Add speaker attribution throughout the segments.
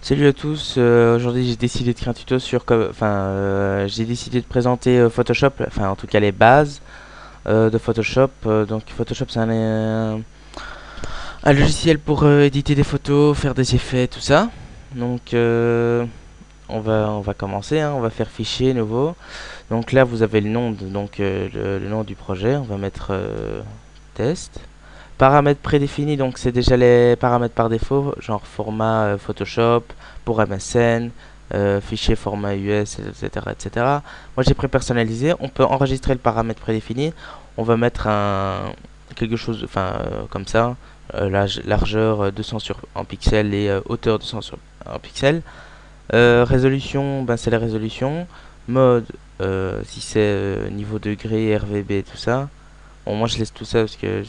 Speaker 1: Salut à tous, aujourd'hui j'ai décidé de créer un tuto sur j'ai décidé de présenter Photoshop, enfin en tout cas les bases de Photoshop. Donc Photoshop c'est un logiciel pour éditer des photos, faire des effets, tout ça. Donc on va commencer, hein, on va faire fichier nouveau. Donc là vous avez le nom le nom du projet, on va mettre test. Paramètres prédéfinis, donc c'est déjà les paramètres par défaut, genre format Photoshop, pour MSN, fichier format US, etc., etc. Moi j'ai prépersonnalisé, on peut enregistrer le paramètre prédéfini, on va mettre quelque chose, comme ça, largeur 200 en pixels et hauteur 200 en pixels. Résolution, ben c'est la résolution. Mode, si c'est niveau degré, RVB, tout ça. Bon, moi je laisse tout ça parce que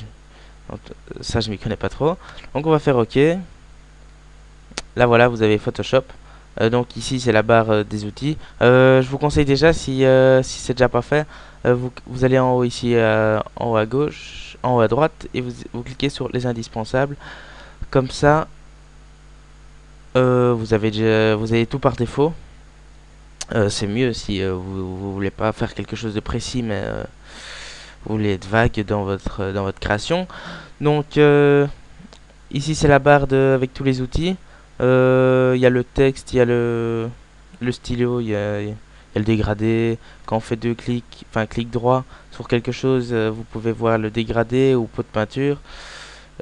Speaker 1: donc, ça, je m'y connais pas trop. Donc, on va faire OK. Là, voilà, vous avez Photoshop. Donc, ici, c'est la barre des outils. Je vous conseille déjà, si c'est déjà pas fait, vous allez en haut ici, en haut à gauche, en haut à droite, et vous cliquez sur les indispensables. Comme ça, vous avez tout par défaut. C'est mieux si vous voulez pas faire quelque chose de précis, mais vous voulez être vague dans votre création. Donc, ici, c'est la barre avec tous les outils. Il y a le texte, il y a le stylo, il y a le dégradé. Quand on fait deux clics, enfin clic droit sur quelque chose, vous pouvez voir le dégradé ou pot de peinture.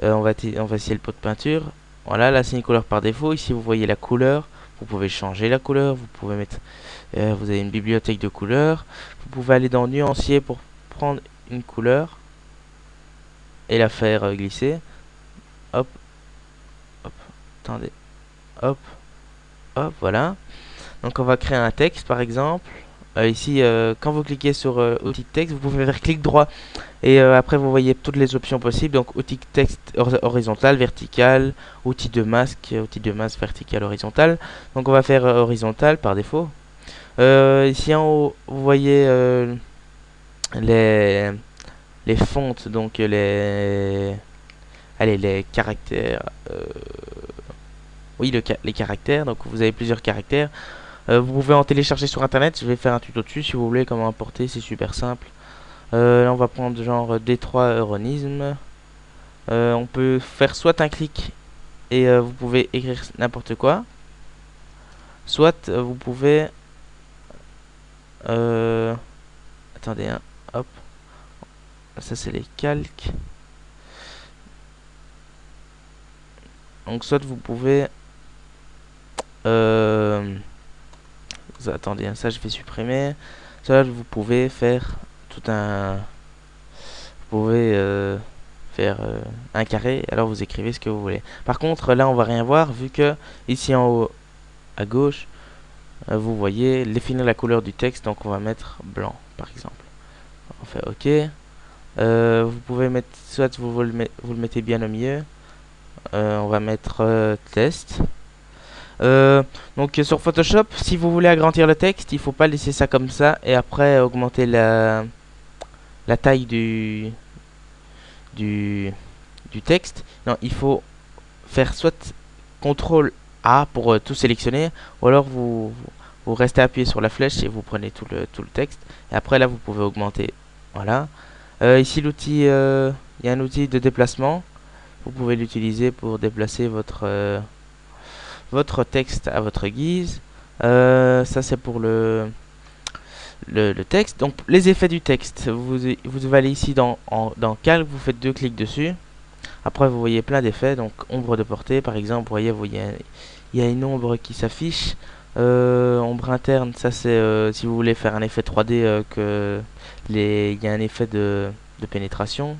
Speaker 1: On va essayer le pot de peinture. Voilà, là c'est une couleur par défaut. Ici vous voyez la couleur. Vous pouvez changer la couleur. Vous avez une bibliothèque de couleurs. Vous pouvez aller dans nuancier pour prendre une couleur et la faire glisser. Hop, hop, attendez, hop, hop, voilà. Donc on va créer un texte par exemple. Ici, quand vous cliquez sur outil de texte, vous pouvez faire clic droit et après vous voyez toutes les options possibles. Donc outil de texte horizontal, vertical, outil de masque vertical, horizontal. Donc on va faire horizontal par défaut. Ici en haut, vous voyez les les fontes, donc les caractères. Oui, les caractères. Donc vous avez plusieurs caractères. Vous pouvez en télécharger sur internet, je vais faire un tuto dessus si vous voulez comment importer, c'est super simple. Là on va prendre genre D3 Euronisme. On peut faire soit un clic et vous pouvez écrire n'importe quoi, soit vous pouvez... euh, attendez, hein, hop, ça c'est les calques. Donc soit vous pouvez... Euh, attendez, hein, ça je vais supprimer. Soit vous pouvez faire tout un... Vous pouvez faire un carré, alors vous écrivez ce que vous voulez. Par contre, là, on va rien voir, vu que ici en haut à gauche, vous voyez définir la couleur du texte, donc on va mettre blanc, par exemple. On fait OK. Vous pouvez mettre, soit vous le mettez bien au milieu. On va mettre test. Donc sur Photoshop, si vous voulez agrandir le texte, il faut pas laisser ça comme ça et après augmenter la taille du, du texte. Non, il faut faire soit CTRL A pour tout sélectionner, ou alors vous restez appuyé sur la flèche et vous prenez tout le texte. Et après là, vous pouvez augmenter. Voilà. Ici, il y a un outil de déplacement. Vous pouvez l'utiliser pour déplacer votre texte à votre guise. Ça, c'est pour le texte. Donc, les effets du texte. Vous allez ici dans Calque, vous faites deux clics dessus. Après, vous voyez plein d'effets. Donc, ombre de portée, par exemple, vous voyez, il y a une ombre qui s'affiche. Ombre interne, ça c'est si vous voulez faire un effet 3D il y a un effet de pénétration.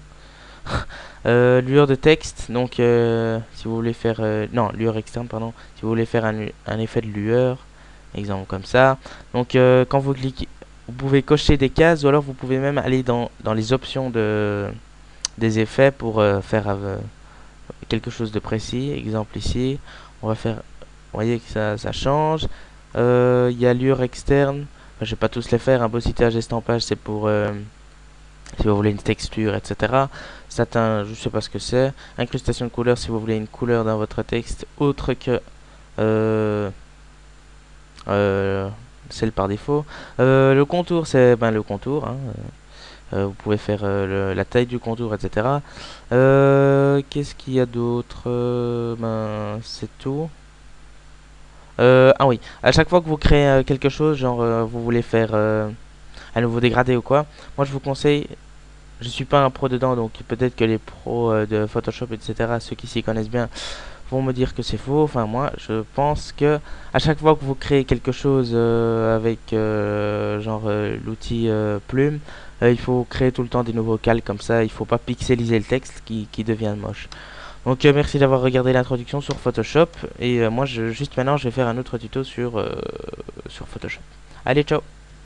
Speaker 1: Lueur de texte, donc si vous voulez faire non, lueur externe, pardon, si vous voulez faire un effet de lueur, exemple comme ça. Donc quand vous cliquez, vous pouvez cocher des cases ou alors vous pouvez même aller dans les options des effets pour faire quelque chose de précis. Exemple ici, on va faire, vous voyez que ça change. Il y a lueur externe, enfin, je vais pas tous les faire. Un beau citage estampage, c'est pour si vous voulez une texture, etc. Satin, je sais pas ce que c'est. Incrustation de couleur, si vous voulez une couleur dans votre texte autre que euh, euh, celle par défaut. Le contour, c'est ben, le contour, hein. Vous pouvez faire la taille du contour, etc. Qu'est-ce qu'il y a d'autre? Ben, c'est tout. Ah oui, à chaque fois que vous créez quelque chose, genre vous voulez faire un nouveau dégradé ou quoi, moi je vous conseille, je suis pas un pro dedans, donc peut-être que les pros de Photoshop, etc., ceux qui s'y connaissent bien, vont me dire que c'est faux. Enfin, moi, je pense que à chaque fois que vous créez quelque chose avec genre l'outil Plume, il faut créer tout le temps des nouveaux calques comme ça. Il faut pas pixeliser le texte qui devient moche. Donc, merci d'avoir regardé l'introduction sur Photoshop. Et moi, juste maintenant, je vais faire un autre tuto sur Photoshop. Allez, ciao!